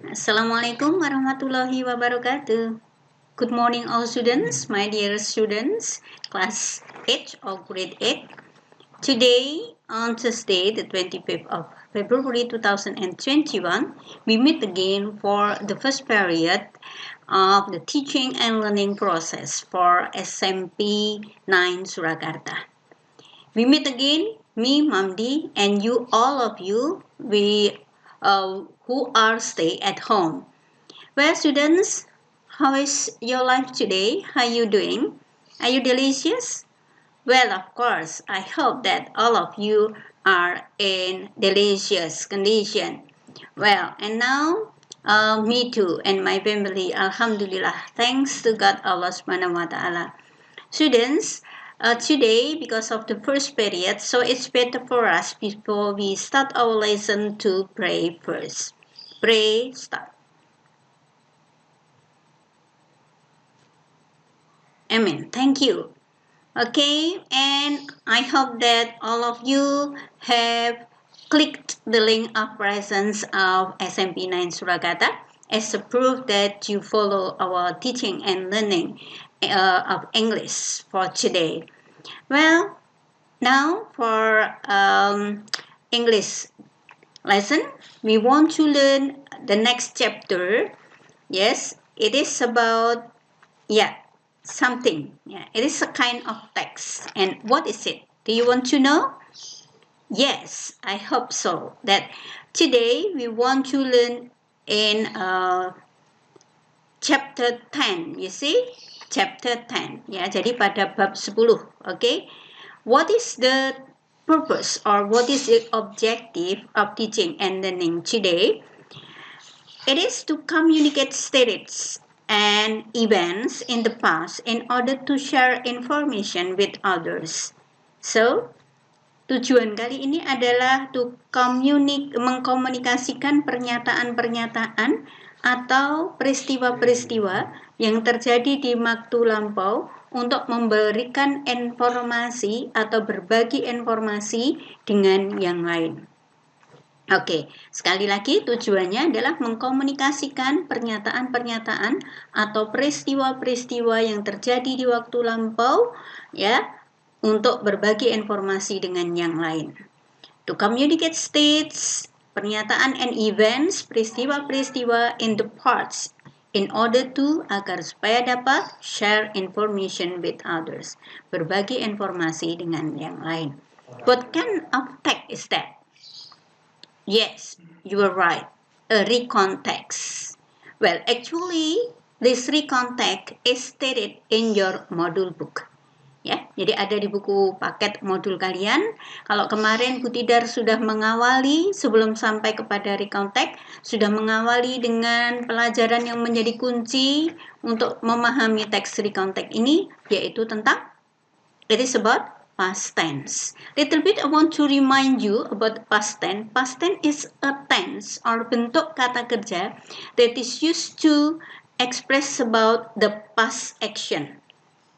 Assalamualaikum warahmatullahi wabarakatuh. Good morning all students, my dear students, class 8 or grade 8. Today, on Thursday, the 25th of February 2021, we meet again for the first period of the teaching and learning process for SMP 9 Surakarta. We meet again, me, Mamdi, and you, all of you, who are stay at home. Well, students, how is your life today? How are you doing? Are you delicious? Well, of course, I hope that all of you are in delicious condition. Well, and now, me too and my family, Alhamdulillah, thanks to God Allah Subhanahu wa Ta'ala. Students, today, because of the first period, so it's better for us before we start our lesson to pray first. Pray, start. Amen. Thank you. Okay, and I hope that all of you have clicked the link of presence of SMP 9 Surakarta as a proof that you follow our teaching and learning of English for today. Well, now for English lesson, we want to learn the next chapter. Yes, it is about, something. It is a kind of text. And what is it? Do you want to know? Yes, I hope so. That today we want to learn in chapter 10. You see? Chapter 10. Jadi pada bab 10. Okay? What is the purpose or what is the objective of teaching and learning today? It is to communicate states and events in the past in order to share information with others. So, tujuan kali ini adalah to mengkomunikasikan pernyataan-pernyataan atau peristiwa-peristiwa yang terjadi di waktu lampau untuk memberikan informasi atau berbagi informasi dengan yang lain. Oke, sekali lagi tujuannya adalah mengkomunikasikan pernyataan-pernyataan atau peristiwa-peristiwa yang terjadi di waktu lampau untuk berbagi informasi dengan yang lain. To communicate states, pernyataan and events, peristiwa-peristiwa in the parts in order to agar supaya dapat share information with others, berbagi informasi dengan yang lain. What kind of text is that? Yes, you are right. A recon text. Well, actually, this recon text is stated in your module book. Jadi ada di buku paket modul kalian. Kalau kemarin Bu Tidar sudah mengawali sebelum sampai kepada recon text, sudah mengawali dengan pelajaran yang menjadi kunci untuk memahami teks recon text ini, yaitu tentang it is about past tense. Little bit I want to remind you about past tense. Past tense is a tense or bentuk kata kerja that is used to express about the past action.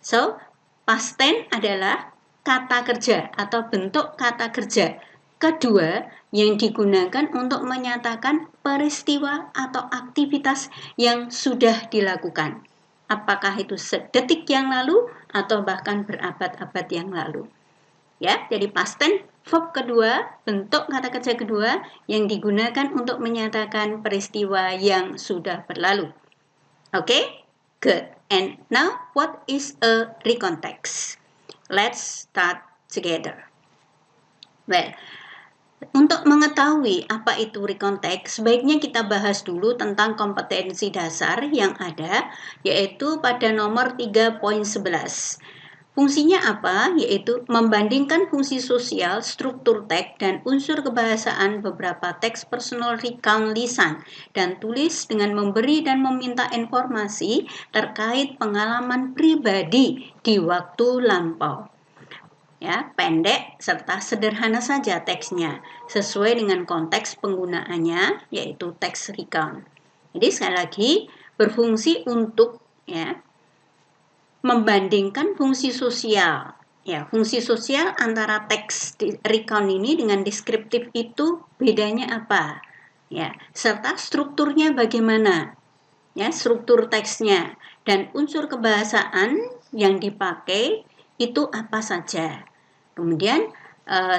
So, past tense adalah kata kerja atau bentuk kata kerja kedua yang digunakan untuk menyatakan peristiwa atau aktivitas yang sudah dilakukan. Apakah itu sedetik yang lalu atau bahkan berabad-abad yang lalu. Jadi past tense, verb kedua, bentuk kata kerja kedua yang digunakan untuk menyatakan peristiwa yang sudah berlalu. Okay? Good. And now, what is a recon text? Let's start together. Well, untuk mengetahui apa itu recon text, sebaiknya kita bahas dulu tentang kompetensi dasar yang ada, yaitu pada nomor 3.11. Fungsinya apa? Yaitu membandingkan fungsi sosial, struktur teks, dan unsur kebahasaan beberapa teks personal recount lisan dan tulis dengan memberi dan meminta informasi terkait pengalaman pribadi di waktu lampau. Pendek serta sederhana saja teksnya, sesuai dengan konteks penggunaannya, yaitu teks recount. Jadi sekali lagi, berfungsi untuk membandingkan fungsi sosial. Fungsi sosial antara teks recount ini dengan deskriptif itu bedanya apa? ya, serta strukturnya bagaimana, ya, struktur teksnya dan unsur kebahasaan yang dipakai itu apa saja. Kemudian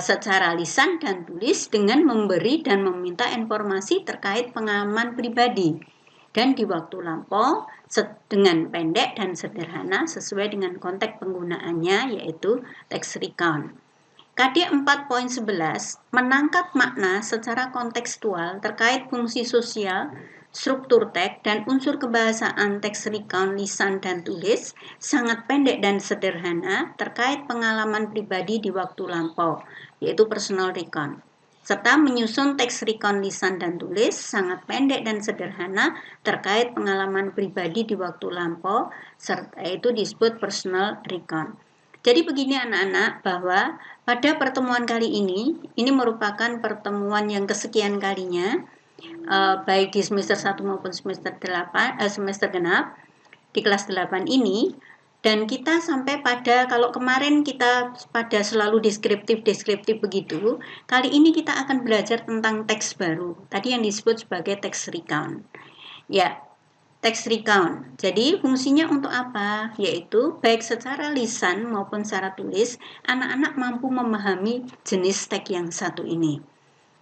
secara lisan dan tulis dengan memberi dan meminta informasi terkait pengalaman pribadi dan di waktu lampau dengan pendek dan sederhana sesuai dengan konteks penggunaannya, yaitu text recount. KD 4.11 menangkap makna secara kontekstual terkait fungsi sosial, struktur teks, dan unsur kebahasaan text recount lisan dan tulis sangat pendek dan sederhana terkait pengalaman pribadi di waktu lampau, yaitu personal recount. Serta menyusun teks recount lisan dan tulis sangat pendek dan sederhana terkait pengalaman pribadi di waktu lampau, serta itu disebut personal recount. Jadi begini anak-anak, bahwa pada pertemuan kali ini merupakan pertemuan yang kesekian kalinya, baik di semester 1 maupun semester genap di kelas 8 ini, dan kita sampai pada, kalau kemarin kita pada selalu deskriptif begitu, kali ini kita akan belajar tentang teks baru, tadi yang disebut sebagai text recount. Ya, text recount. Jadi fungsinya untuk apa? Yaitu baik secara lisan maupun secara tulis, anak-anak mampu memahami jenis teks yang satu ini.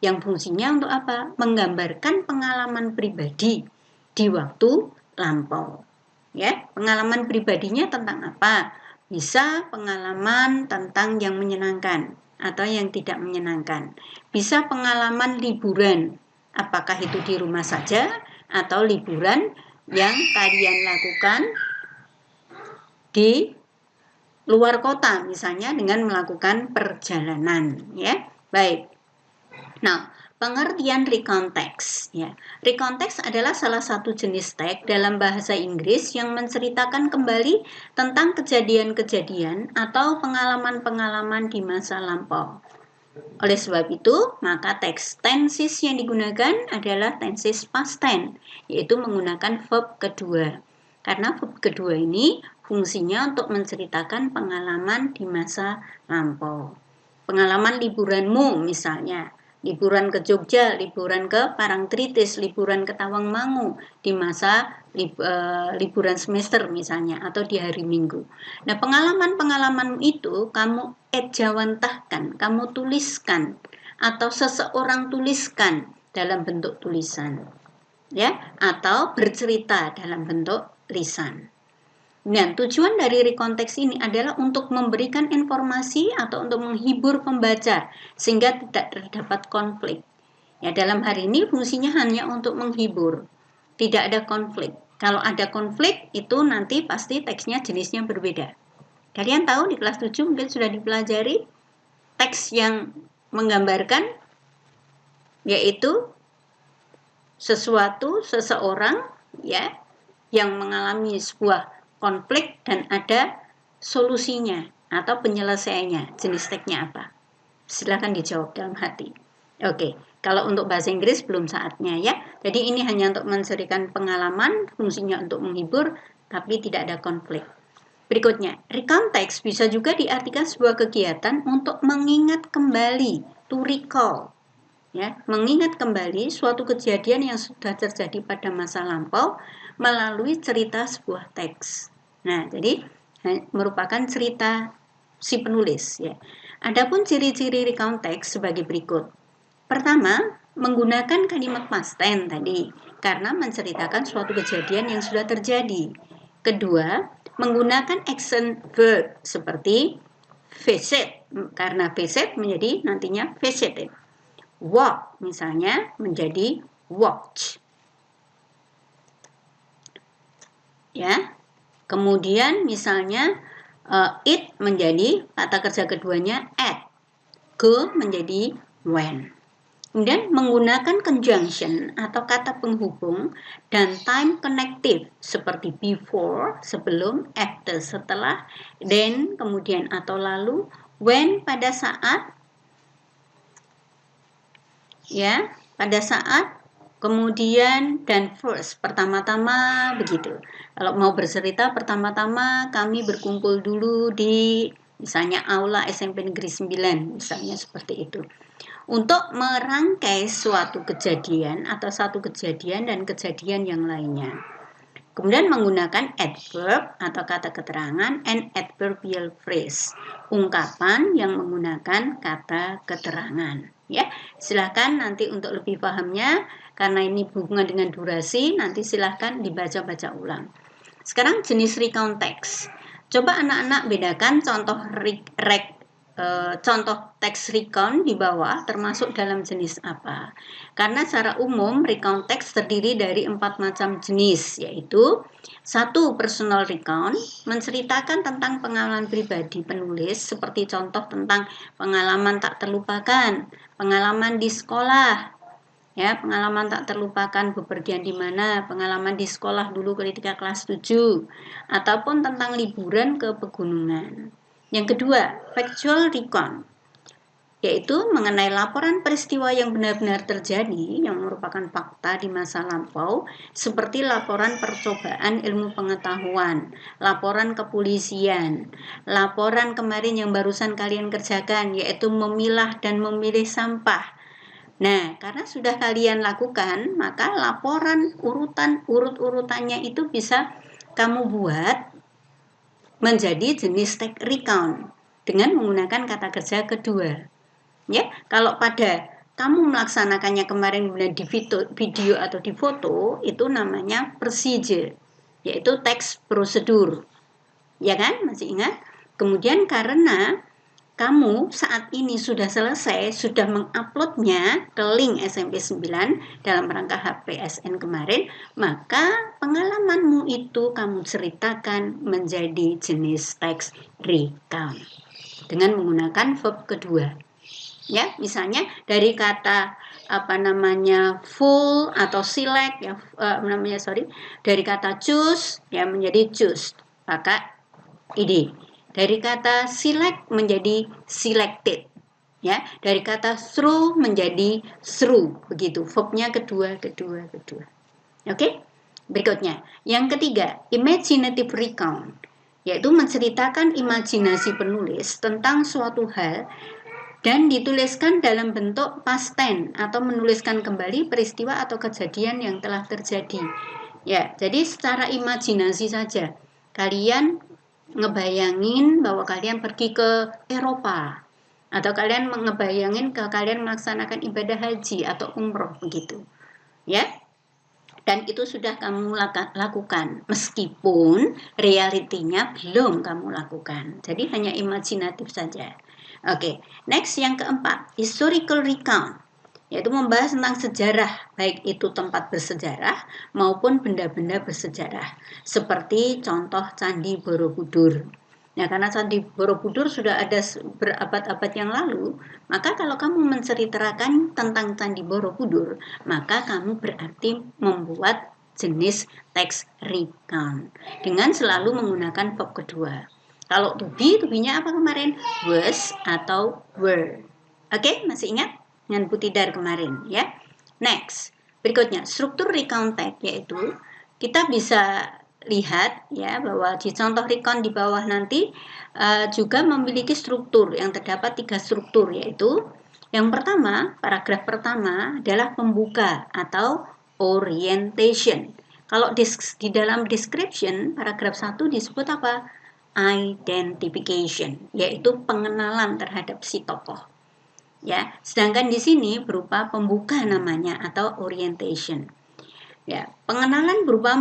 Yang fungsinya untuk apa? Menggambarkan pengalaman pribadi di waktu lampau. Ya, pengalaman pribadinya tentang apa? Bisa pengalaman tentang yang menyenangkan atau yang tidak menyenangkan. Bisa pengalaman liburan, apakah itu di rumah saja atau liburan yang kalian lakukan di luar kota, misalnya dengan melakukan perjalanan, ya. Baik. Nah, pengertian recount text, ya. Recount text adalah salah satu jenis teks dalam bahasa Inggris yang menceritakan kembali tentang kejadian-kejadian atau pengalaman-pengalaman di masa lampau. Oleh sebab itu, maka teks tenses yang digunakan adalah tenses past tense, yaitu menggunakan verb kedua. Karena verb kedua ini fungsinya untuk menceritakan pengalaman di masa lampau. Pengalaman liburanmu misalnya, liburan ke Jogja, liburan ke Parangtritis, liburan ke Tawangmangu di masa liburan semester misalnya, atau di hari Minggu. Nah, pengalaman-pengalaman itu kamu ejawantahkan, kamu tuliskan, atau seseorang tuliskan dalam bentuk tulisan, ya, atau bercerita dalam bentuk lisan. Nah, tujuan dari rekonteks ini adalah untuk memberikan informasi atau untuk menghibur pembaca sehingga tidak terdapat konflik. Ya, dalam hari ini fungsinya hanya untuk menghibur, tidak ada konflik. Kalau ada konflik itu nanti pasti teksnya jenisnya berbeda. Kalian tahu di kelas 7 mungkin sudah dipelajari teks yang menggambarkan, yaitu seseorang, ya, yang mengalami sebuah konflik dan ada solusinya atau penyelesaiannya. Jenis teksnya apa? Silakan dijawab dalam hati. Oke, kalau untuk bahasa Inggris belum saatnya, ya. Jadi ini hanya untuk menceritakan pengalaman, fungsinya untuk menghibur, tapi tidak ada konflik. Berikutnya, recount text bisa juga diartikan sebuah kegiatan untuk mengingat kembali, to recall. Ya, mengingat kembali suatu kejadian yang sudah terjadi pada masa lampau melalui cerita sebuah teks. Nah, jadi merupakan cerita si penulis, ya. Adapun ciri-ciri recount text sebagai berikut. Pertama, menggunakan kalimat past tense tadi karena menceritakan suatu kejadian yang sudah terjadi. Kedua, menggunakan action verb seperti visit, karena visit menjadi nantinya visited. Walk misalnya menjadi watch. Ya. Kemudian misalnya it menjadi kata kerja keduanya at. Go menjadi when. Kemudian menggunakan conjunction atau kata penghubung dan time connective seperti before, sebelum, after, setelah, then, kemudian atau lalu, when pada saat, ya, pada saat, kemudian, dan first, pertama-tama, begitu. Kalau mau bercerita, pertama-tama kami berkumpul dulu di Misalnya aula SMP Negeri 9, misalnya seperti itu. Untuk merangkai suatu kejadian atau satu kejadian dan kejadian yang lainnya. Kemudian menggunakan adverb atau kata keterangan and adverbial phrase, ungkapan yang menggunakan kata keterangan. Ya, silakan nanti untuk lebih pahamnya, karena ini berhubungan dengan durasi, nanti silakan dibaca-baca ulang. Sekarang jenis recount text. Coba anak-anak bedakan contoh teks recount di bawah termasuk dalam jenis apa. Karena secara umum recount text terdiri dari 4 macam jenis, yaitu 1. Personal recount, menceritakan tentang pengalaman pribadi penulis, seperti contoh tentang pengalaman tak terlupakan, pengalaman di sekolah, ya, pengalaman tak terlupakan bepergian di mana, pengalaman di sekolah dulu ketika kelas 7, ataupun tentang liburan ke pegunungan. Yang kedua, factual recount, yaitu mengenai laporan peristiwa yang benar-benar terjadi yang merupakan fakta di masa lampau, seperti laporan percobaan ilmu pengetahuan, laporan kepolisian, laporan kemarin yang barusan kalian kerjakan, yaitu memilah dan memilih sampah. Nah, karena sudah kalian lakukan, maka laporan urut-urutannya itu bisa kamu buat menjadi jenis text recount dengan menggunakan kata kerja kedua. Ya, kalau pada kamu melaksanakannya kemarin kemudian di video atau di foto, itu namanya procedure, yaitu teks prosedur. Ya kan? Masih ingat? Kemudian karena kamu saat ini sudah selesai, sudah menguploadnya ke link SMP 9 dalam rangka HPSN kemarin, maka pengalamanmu itu kamu ceritakan menjadi jenis teks recount dengan menggunakan verb kedua. Ya, misalnya dari kata full atau select ya, dari kata choose ya menjadi choose, maka id. Dari kata select menjadi selected, ya. Dari kata through menjadi through, begitu. Verbnya kedua. Oke? Berikutnya, yang ketiga, imaginative recount, yaitu menceritakan imajinasi penulis tentang suatu hal dan dituliskan dalam bentuk past tense atau menuliskan kembali peristiwa atau kejadian yang telah terjadi. Ya, jadi secara imajinasi saja kalian ngebayangin bahwa kalian pergi ke Eropa, atau kalian ngebayangin kalian melaksanakan ibadah haji atau umroh, begitu ya, dan itu sudah kamu lakukan meskipun realitinya belum kamu lakukan, jadi hanya imajinatif saja. Oke, next yang keempat, historical recount, yaitu membahas tentang sejarah, baik itu tempat bersejarah maupun benda-benda bersejarah, seperti contoh Candi Borobudur. Nah, karena Candi Borobudur sudah ada berabad-abad yang lalu, maka kalau kamu menceritakan tentang Candi Borobudur, maka kamu berarti membuat jenis teks recount dengan selalu menggunakan verb kedua. Kalau to be-nya apa kemarin? Was atau were. Oke, masih ingat? Dengan Putidar kemarin ya. Next, berikutnya struktur recount text, yaitu kita bisa lihat ya bahwa di contoh recount di bawah nanti juga memiliki struktur yang terdapat 3 struktur, yaitu yang pertama, paragraf pertama adalah pembuka atau orientation. Kalau di dalam description paragraf 1 disebut apa? Identification, yaitu pengenalan terhadap si tokoh. Ya, sedangkan di sini berupa pembuka namanya atau orientation. Ya, pengenalan berupa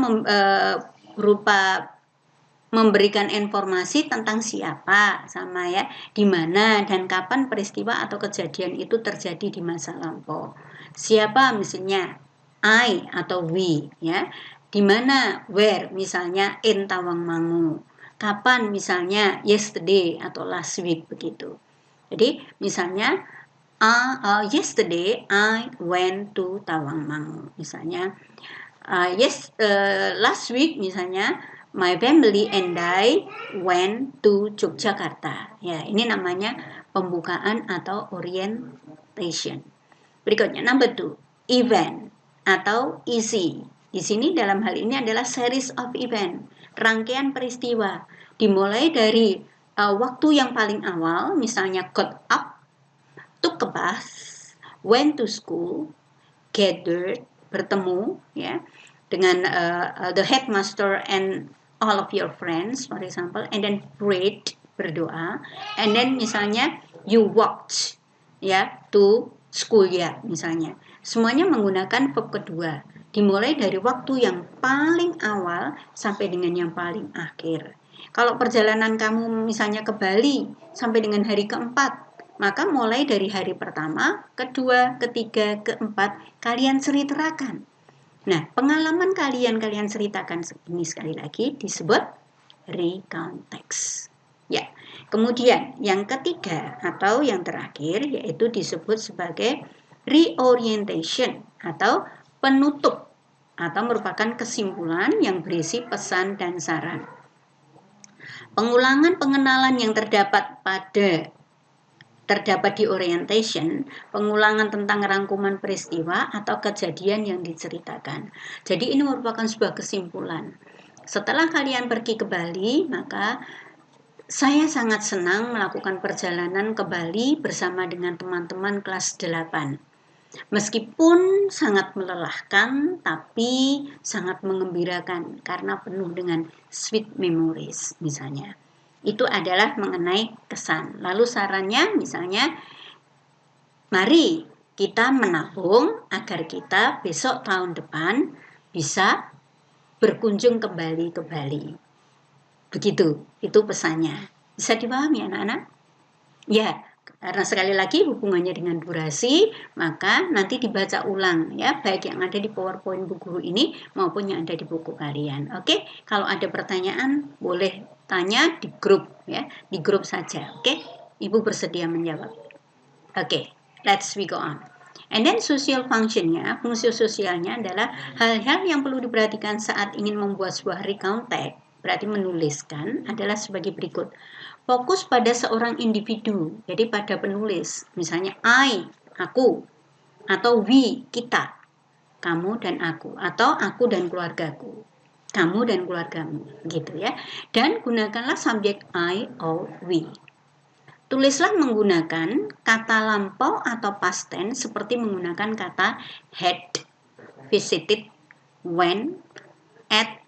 memberikan informasi tentang siapa, sama ya, di mana dan kapan peristiwa atau kejadian itu terjadi di masa lampau. Siapa misalnya I atau we ya. Di mana where misalnya in Tawangmangu. Kapan misalnya yesterday atau last week, begitu. Jadi misalnya yesterday I went to Tawangmangu, misalnya last week misalnya my family and I went to Yogyakarta. Ya, ini namanya pembukaan atau orientation. Berikutnya number 2, event atau isi. Di sini dalam hal ini adalah series of event, rangkaian peristiwa, dimulai dari waktu yang paling awal, misalnya got up, took a bus, went to school, gathered, bertemu, ya, dengan the headmaster and all of your friends, for example, and then prayed, berdoa, and then misalnya you walked, ya, to school, ya, misalnya. Semuanya menggunakan verb kedua, dimulai dari waktu yang paling awal sampai dengan yang paling akhir. Kalau perjalanan kamu misalnya ke Bali sampai dengan hari keempat, maka mulai dari hari pertama, kedua, ketiga, keempat, kalian ceritakan. Nah, pengalaman kalian ceritakan ini sekali lagi disebut recount text. Ya, kemudian yang ketiga atau yang terakhir yaitu disebut sebagai reorientation atau penutup atau merupakan kesimpulan yang berisi pesan dan saran. Pengulangan pengenalan yang terdapat di orientation, pengulangan tentang rangkuman peristiwa atau kejadian yang diceritakan. Jadi ini merupakan sebuah kesimpulan. Setelah kalian pergi ke Bali, maka saya sangat senang melakukan perjalanan ke Bali bersama dengan teman-teman kelas 8. Meskipun sangat melelahkan, tapi sangat mengembirakan karena penuh dengan sweet memories misalnya. Itu adalah mengenai kesan. Lalu sarannya misalnya, mari kita menabung agar kita besok tahun depan bisa berkunjung kembali ke Bali. Begitu, itu pesannya. Bisa dipahami anak-anak? Ya, karena sekali lagi hubungannya dengan durasi, maka nanti dibaca ulang ya, baik yang ada di PowerPoint Bu Guru ini maupun yang ada di buku kalian. Oke, kalau ada pertanyaan boleh tanya di grup ya, di grup saja. Oke, Ibu bersedia menjawab. Oke, let's we go on. And then social functionnya, fungsi sosialnya adalah hal-hal yang perlu diperhatikan saat ingin membuat sebuah recount text, berarti menuliskan, adalah sebagai berikut. Fokus pada seorang individu, jadi pada penulis, misalnya I, aku, atau we, kita, kamu dan aku, atau aku dan keluargaku, kamu dan keluargamu, gitu ya. Dan gunakanlah subjek I or we. Tulislah menggunakan kata lampau atau past tense seperti menggunakan kata had, visited, went, at,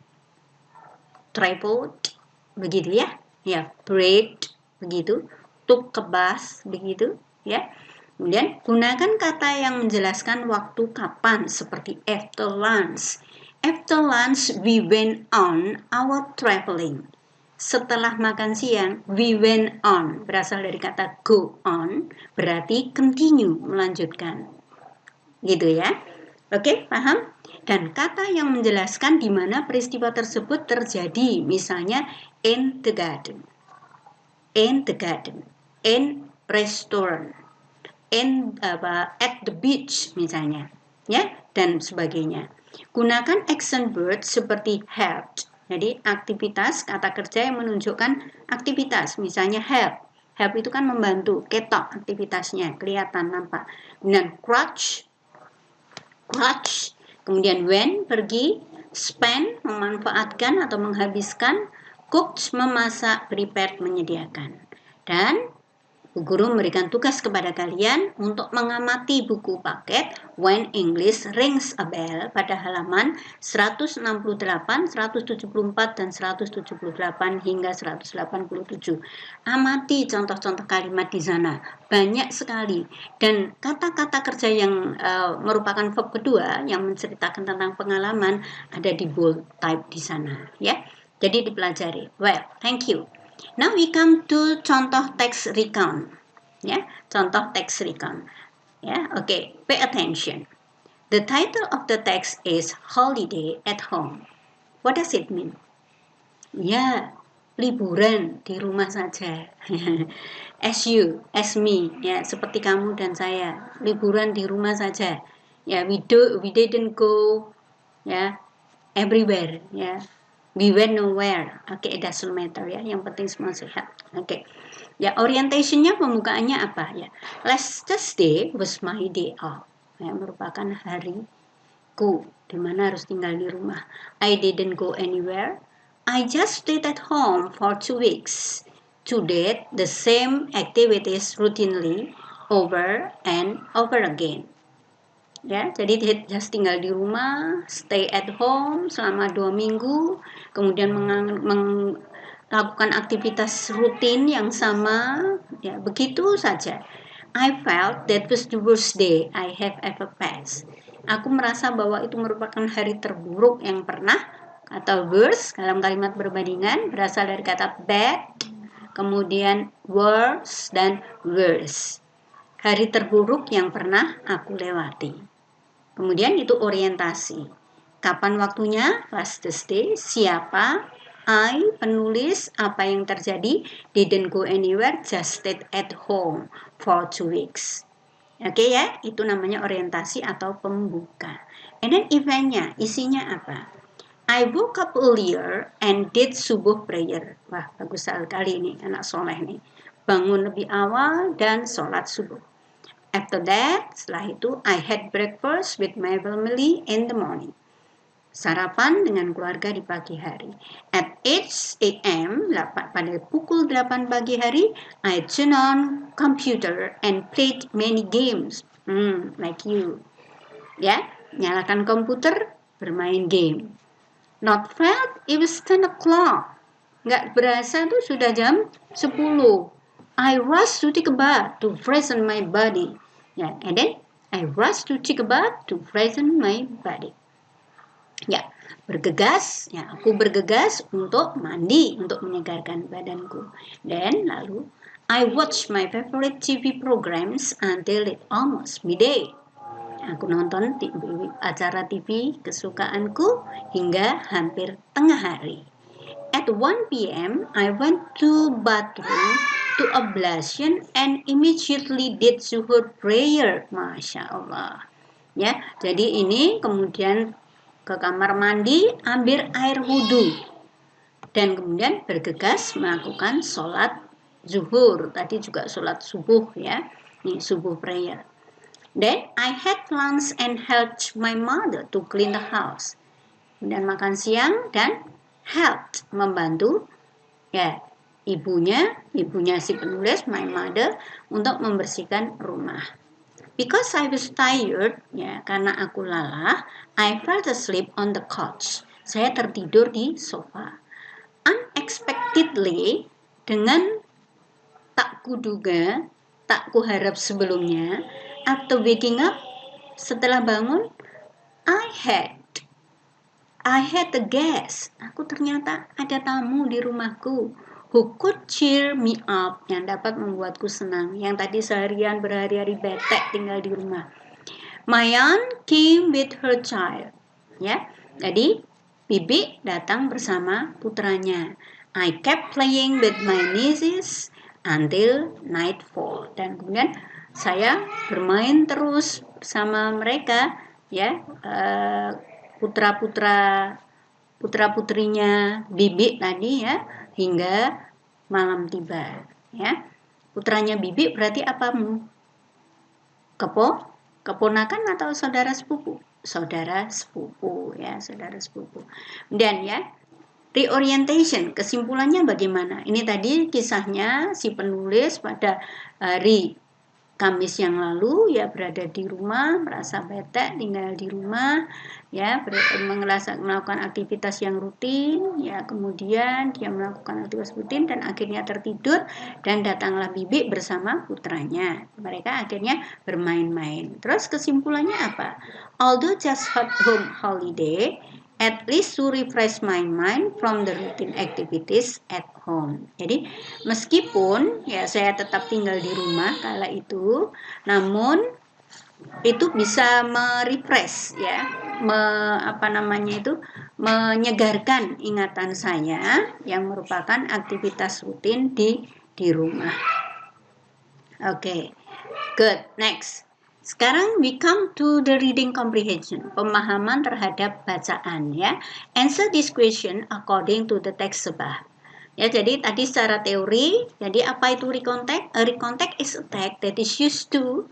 traveled, begitu ya. Ya, prayed, begitu, took a bus, begitu ya. Kemudian gunakan kata yang menjelaskan waktu kapan seperti after lunch. After lunch we went on our traveling. Setelah makan siang we went on, berasal dari kata go on, berarti continue, melanjutkan. Gitu ya. Oke, paham? Dan kata yang menjelaskan di mana peristiwa tersebut terjadi, misalnya in the garden, in restaurant, at the beach misalnya, ya, dan sebagainya. Gunakan action words seperti helped. Jadi aktivitas kata kerja yang menunjukkan aktivitas, misalnya help. Help itu kan membantu, ketok aktivitasnya, kelihatan nampak. Kemudian crutch, kemudian when, pergi, spend, memanfaatkan atau menghabiskan, cooked, memasak, prepared, menyediakan. Dan Bu Guru memberikan tugas kepada kalian untuk mengamati buku paket When English Rings a Bell pada halaman 168, 174, dan 178 hingga 187. Amati contoh-contoh kalimat di sana, banyak sekali. Dan kata-kata kerja yang merupakan verb kedua yang menceritakan tentang pengalaman ada di bold type di sana, ya. Jadi dipelajari. Well, thank you. Now we come to contoh teks recount. Ya, contoh teks recount. Ya, okay. Pay attention. The title of the text is Holiday at Home. What does it mean? Ya, liburan di rumah saja. As you, as me, ya, seperti kamu dan saya, liburan di rumah saja. Ya, we didn't go, ya, everywhere, ya. We went nowhere. Oke, it doesn't matter ya. Yang penting semua sehat. Oke. Ya, orientationnya pembukaannya apa ya? Last Thursday was my day off. Ya, merupakan hariku di mana harus tinggal di rumah. I didn't go anywhere. I just stayed at home for 2 weeks. to did the same activities routinely over and over again. Ya, jadi just tinggal di rumah, stay at home selama 2 minggu, kemudian melakukan aktivitas rutin yang sama, ya begitu saja. I felt that was the worst day I have ever passed. Aku merasa bahwa itu merupakan hari terburuk yang pernah, atau worse dalam kalimat berbandingan berasal dari kata bad, kemudian worse dan worse. Hari terburuk yang pernah aku lewati. Kemudian itu orientasi. Kapan waktunya? Last Thursday. Siapa? I, penulis, apa yang terjadi? Didn't go anywhere, just stayed at home for 2 weeks. Oke ya, itu namanya orientasi atau pembuka. And then eventnya, isinya apa? I woke up earlier and did subuh prayer. Wah, bagus sekali nih, anak soleh nih. Bangun lebih awal dan sholat subuh. After that, setelah itu, I had breakfast with my family in the morning. Sarapan dengan keluarga di pagi hari. At 8 a.m., pada pukul 8 pagi hari, I turned on computer and played many games. Like you. Ya, nyalakan komputer, bermain game. Not felt, it was 10 o'clock. Nggak berasa tuh sudah jam 10. I rushed to take a bath to freshen my body. Ya, and then I rushed to take a bath to freshen my body. Ya, bergegas. Ya, aku bergegas untuk mandi, untuk menyegarkan badanku. Dan lalu I watched my favorite TV programs until it almost midday. Aku nonton acara TV kesukaanku hingga hampir tengah hari. At 1 p.m., I went to bathroom to ablution and immediately did zuhur prayer. Masya Allah. Ya, jadi ini kemudian ke kamar mandi, ambil air wudhu. Dan kemudian bergegas melakukan sholat zuhur. Tadi juga sholat subuh ya. Ini subuh prayer. Then I had lunch and helped my mother to clean the house. Kemudian makan siang dan helped, membantu ya ibunya si penulis, my mother, untuk membersihkan rumah. Because I was tired, ya karena aku lelah, I fell asleep on the couch. Saya tertidur di sofa. Unexpectedly, dengan tak kuduga, tak kuharap sebelumnya, after waking up, setelah bangun, I had a guest. Aku ternyata ada tamu di rumahku who could cheer me up, yang dapat membuatku senang. Yang tadi seharian berhari-hari bete tinggal di rumah. My aunt came with her child. Ya, jadi Bibi datang bersama putranya. I kept playing with my nieces until nightfall. Dan kemudian saya bermain terus sama mereka, ya. Putra-putrinya Bibi tadi ya hingga malam tiba ya. Putranya Bibi berarti apamu? Keponakan atau saudara sepupu? Saudara sepupu ya, saudara sepupu. Dan ya, reorientation, kesimpulannya bagaimana? Ini tadi kisahnya si penulis pada hari Kamis yang lalu ya berada di rumah, merasa bete tinggal di rumah ya, melakukan aktivitas yang rutin ya, kemudian dia melakukan aktivitas rutin dan akhirnya tertidur dan datanglah Bibi bersama putranya. Mereka akhirnya bermain-main. Terus kesimpulannya apa? Although just home holiday, at least to refresh my mind from the routine activities at home. Jadi meskipun ya saya tetap tinggal di rumah kala itu, namun itu bisa merefresh ya, menyegarkan ingatan saya yang merupakan aktivitas rutin di rumah. Oke, good. Next. Sekarang we come to the reading comprehension, pemahaman terhadap bacaan ya. Answer this question according to the text above. Ya, jadi tadi secara teori, jadi apa itu recontact? A recontact is a text that is used to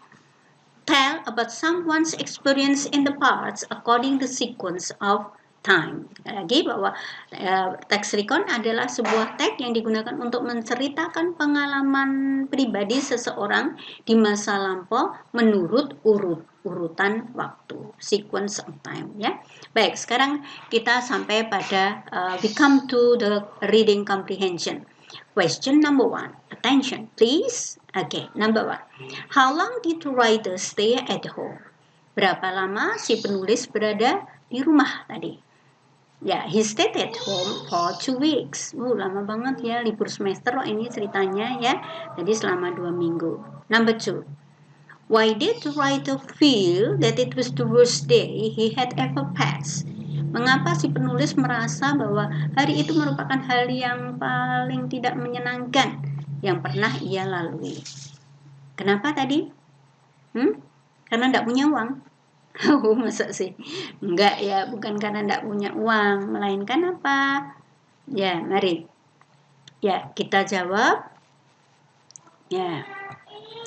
tell about someone's experience in the past according to sequence of time. Lagi bahwa text recount adalah sebuah teks yang digunakan untuk menceritakan pengalaman pribadi seseorang di masa lampau menurut urutan waktu, sequence of time, ya. Baik, sekarang kita sampai pada we come to the reading comprehension. Question number 1. Attention, please. Okay, number 1. How long did the writer stay at home? Berapa lama si penulis berada di rumah tadi? Ya, he stayed at home for 2 weeks. Lama banget ya, libur semester loh ini ceritanya ya. Jadi selama 2 minggu. Number 2. Why did the writer feel that it was the worst day he had ever passed? Mengapa si penulis merasa bahwa hari itu merupakan hal yang paling tidak menyenangkan yang pernah ia lalui? Kenapa tadi? Karena tidak punya uang. Oh, masa sih? Enggak ya, bukan karena tidak punya uang, melainkan apa? Ya, mari. Ya, kita jawab. Ya,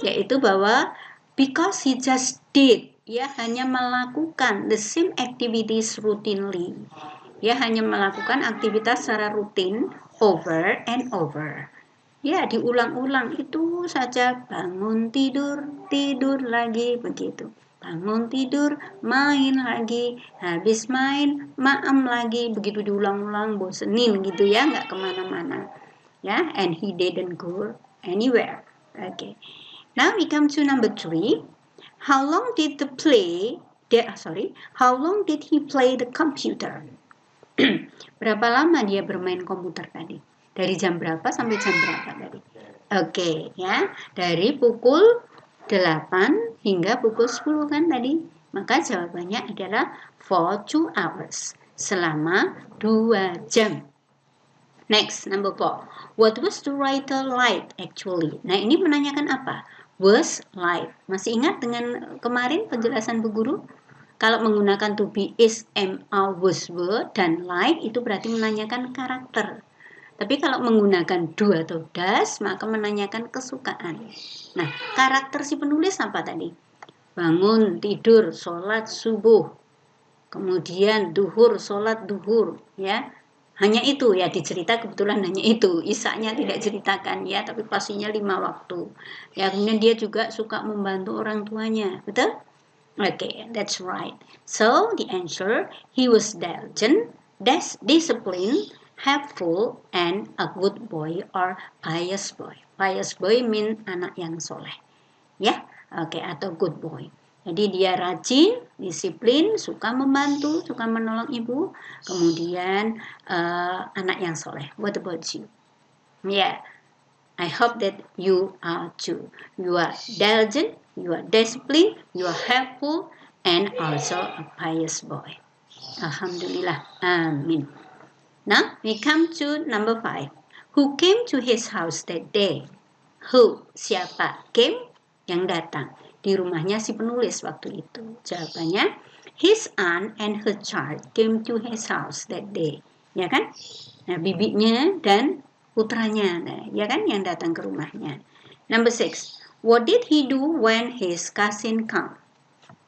yaitu bahwa because he just did, ya hanya melakukan the same activities routinely. Ya hanya melakukan aktivitas secara rutin over and over. Ya, diulang-ulang itu saja, bangun tidur, tidur lagi, begitu. Bangun tidur, main lagi, habis main, maem lagi, begitu diulang-ulang, bosenin gitu ya, nggak kemana-mana. Ya, and he didn't go anywhere. Okay. Now we come to number 3. How long did he play the computer? Berapa lama dia bermain komputer tadi? Dari jam berapa sampai jam berapa tadi? Oke, ya. Dari pukul 8 hingga pukul 10 kan tadi. Maka jawabannya adalah for 2 hours. Selama 2 jam. Next, number 4. What was the writer like actually? Nah, ini menanyakan apa? Was like. Masih ingat dengan kemarin penjelasan Bu Guru? Kalau menggunakan to be, is, am, are, was, were, dan like, itu berarti menanyakan karakter. Tapi kalau menggunakan do atau does, maka menanyakan kesukaan. Nah, karakter si penulis apa tadi? Bangun, tidur, sholat subuh. Kemudian duhur, sholat duhur. Ya, hanya itu ya, dicerita kebetulan hanya itu. Isanya tidak ceritakan ya, tapi pastinya 5 waktu. Ya, kemudian dia juga suka membantu orang tuanya. Betul? Okay, that's right. So, the answer, he was diligent, disciplined, helpful, and a good boy or pious boy. Pious boy mean anak yang soleh. Ya, oke, atau good boy. Jadi dia rajin, disiplin, suka membantu, suka menolong ibu, kemudian anak yang soleh. What about you? Yeah, I hope that you are too. You are diligent, you are disciplined, you are helpful, and also a pious boy. Alhamdulillah. Amin. Now, we come to number 5. Who came to his house that day? Who? Siapa? Came? Yang datang. Di rumahnya si penulis waktu itu. Jawabannya, his aunt and her child came to his house that day. Ya kan? Nah, bibinya dan putranya. Nah, ya kan? Yang datang ke rumahnya. Number 6. What did he do when his cousin come?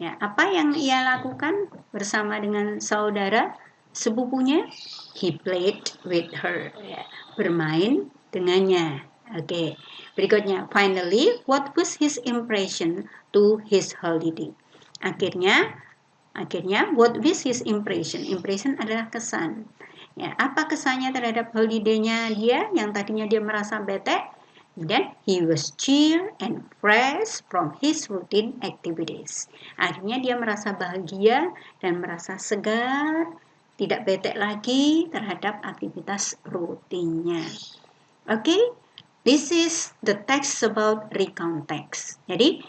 Ya, apa yang ia lakukan bersama dengan saudara sepupunya? He played with her. Ya, bermain dengannya. Oke. Berikutnya, finally, what was his impression to his holiday? Akhirnya, what was his impression? Impression adalah kesan. Ya, apa kesannya terhadap holiday-nya dia yang tadinya dia merasa bete? Then he was cheer and fresh from his routine activities. Akhirnya dia merasa bahagia dan merasa segar, tidak bete lagi terhadap aktivitas rutinnya. Okay, this is the text about recount text. Jadi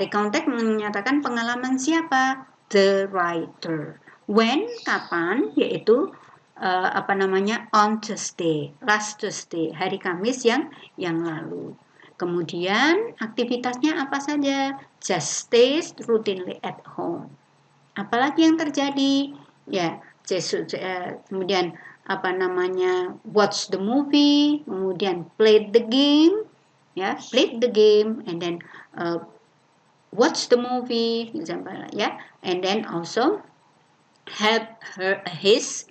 recount text menyatakan pengalaman siapa? The writer. When, kapan? Yaitu on Tuesday, last Tuesday, hari Kamis yang lalu. Kemudian aktivitasnya apa saja? Just stays routinely at home. Apalagi yang terjadi? Ya, kemudian watch the movie, kemudian played the game, ya, played the game, and then watch the movie, example, ya, and then also help his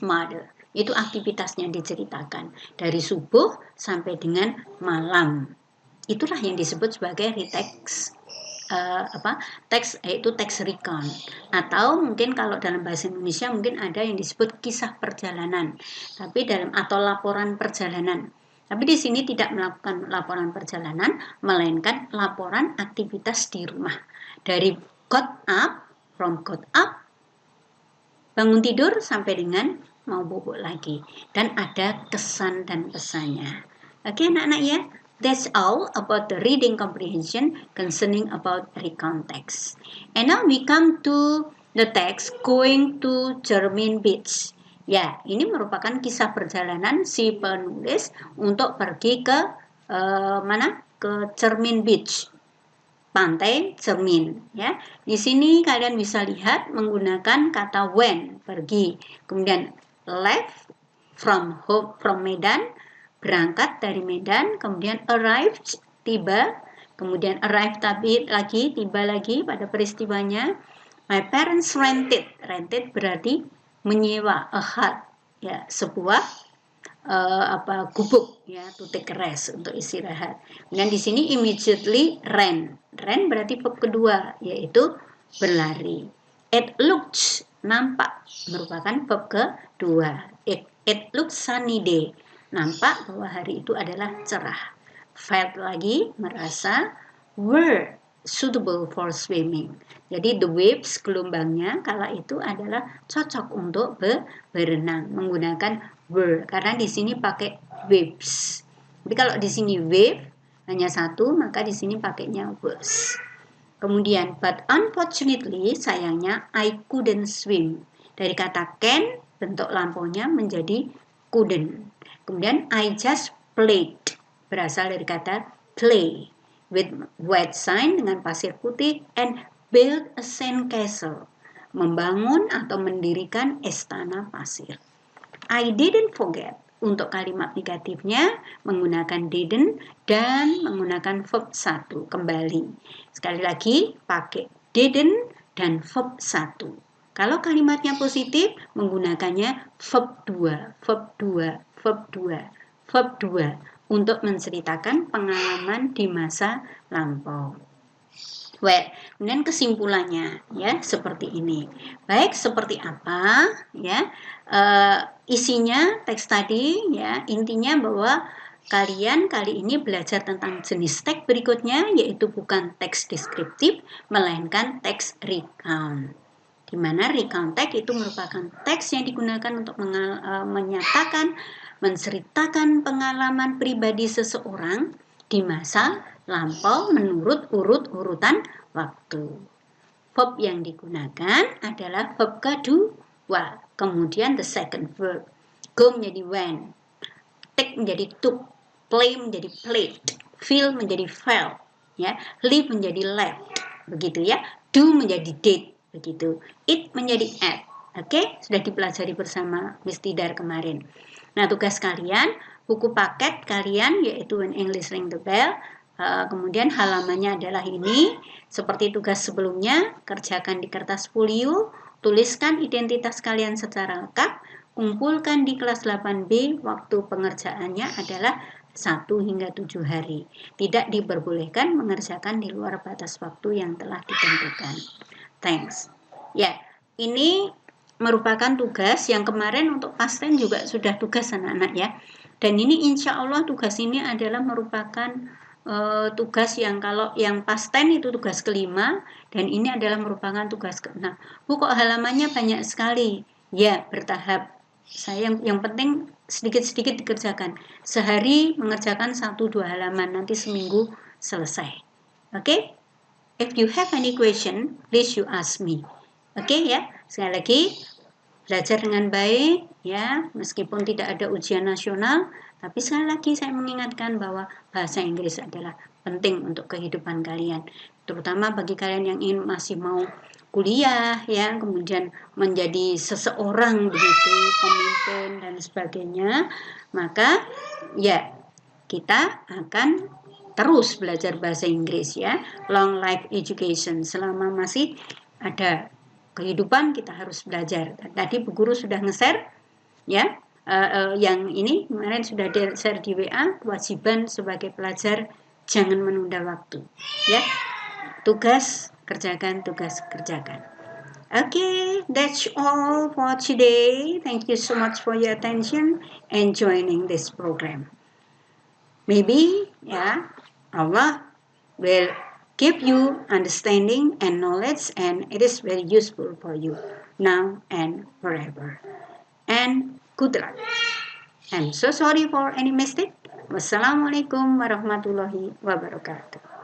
mother. Itu aktivitasnya diceritakan dari subuh sampai dengan malam. Itulah yang disebut sebagai text teks, yaitu teks recount, atau mungkin kalau dalam bahasa Indonesia mungkin ada yang disebut kisah perjalanan, atau laporan perjalanan. Tapi di sini tidak melakukan laporan perjalanan, melainkan laporan aktivitas di rumah. Dari got up, bangun tidur sampai dengan mau bubuk lagi. Dan ada kesan dan pesannya. Oke anak-anak ya. That's all about the reading comprehension concerning about recount text. And now we come to the text going to Cermin Beach. Ya, ini merupakan kisah perjalanan si penulis untuk pergi ke mana? Ke Cermin Beach, pantai Cermin. Ya, di sini kalian bisa lihat menggunakan kata went, pergi. Kemudian left from Medan, berangkat dari Medan. Kemudian arrived, tiba. Kemudian arrived tiba lagi pada peristiwanya. My parents rented berarti menyewa, a hut, ya, sebuah gubuk, ya, to take rest, untuk istirahat. Dan di sini immediately ran berarti verb kedua, yaitu berlari. It looks, nampak, merupakan verb kedua. It looks sunny day, nampak bahwa hari itu adalah cerah. Felt lagi, merasa. Were suitable for swimming. Jadi the waves, gelombangnya kala itu adalah cocok untuk berenang, menggunakan were, karena di sini pakai waves. Jadi kalau di sini wave hanya satu, maka di sini pakainya was. Kemudian but unfortunately, sayangnya, I couldn't swim. Dari kata can, bentuk lampaunya menjadi couldn't. Kemudian I just played, berasal dari kata play, with white sand, dengan pasir putih, and build a sand castle, membangun atau mendirikan istana pasir. I didn't forget, untuk kalimat negatifnya menggunakan didn't dan menggunakan verb 1, kembali. Sekali lagi pakai didn't dan verb 1. Kalau kalimatnya positif menggunakannya verb 2 untuk menceritakan pengalaman di masa lampau. Well, kemudian kesimpulannya, ya, seperti ini. Baik, seperti apa, ya, isinya teks tadi, ya, intinya bahwa kalian kali ini belajar tentang jenis teks berikutnya, yaitu bukan teks deskriptif, melainkan teks recount. Di mana recount teks itu merupakan teks yang digunakan untuk menyatakan, menceritakan pengalaman pribadi seseorang di masa lampau menurut urutan waktu. Verb yang digunakan adalah verb kedua. Kemudian the second verb. Go menjadi went, take menjadi took, play menjadi played, feel menjadi felt, ya, live menjadi left, begitu ya. Do menjadi did, begitu. Eat menjadi ate. Oke, sudah dipelajari bersama Miss Tidar kemarin. Nah, tugas kalian, buku paket kalian yaitu When English Ring the Bell. Kemudian halamannya adalah ini. Seperti tugas sebelumnya, kerjakan di kertas folio, tuliskan identitas kalian secara lengkap, kumpulkan di kelas 8B. Waktu pengerjaannya adalah 1 hingga 7 hari. Tidak diperbolehkan mengerjakan di luar batas waktu yang telah ditentukan. Thanks. Ya, ini merupakan tugas yang kemarin untuk past tense juga sudah tugas anak-anak ya. Dan ini insya Allah tugas ini adalah merupakan tugas yang kalau yang past tense itu tugas kelima, dan ini adalah merupakan tugas keenam. Kok halamannya banyak sekali? Ya, bertahap. Saya yang penting sedikit-sedikit dikerjakan. Sehari mengerjakan 1-2 halaman, nanti seminggu selesai. Oke? If you have any question, please you ask me. Oke ya, sekali lagi belajar dengan baik ya, meskipun tidak ada ujian nasional, tapi sekali lagi saya mengingatkan bahwa bahasa Inggris adalah penting untuk kehidupan kalian, terutama bagi kalian yang ingin masih mau kuliah ya, kemudian menjadi seseorang begitu, pemimpin dan sebagainya. Maka ya, kita akan terus belajar bahasa Inggris ya, long life education, selama masih ada kehidupan kita harus belajar. Tadi Bu Guru sudah nge-share ya, yang ini kemarin sudah di-share di WA, kewajiban sebagai pelajar jangan menunda waktu ya. Tugas kerjakan, tugas kerjakan. Okay, that's all for today. Thank you so much for your attention and joining this program. Maybe Allah will give you understanding and knowledge, and it is very useful for you now and forever. And good luck. I'm so sorry for any mistake. Wassalamualaikum warahmatullahi wabarakatuh.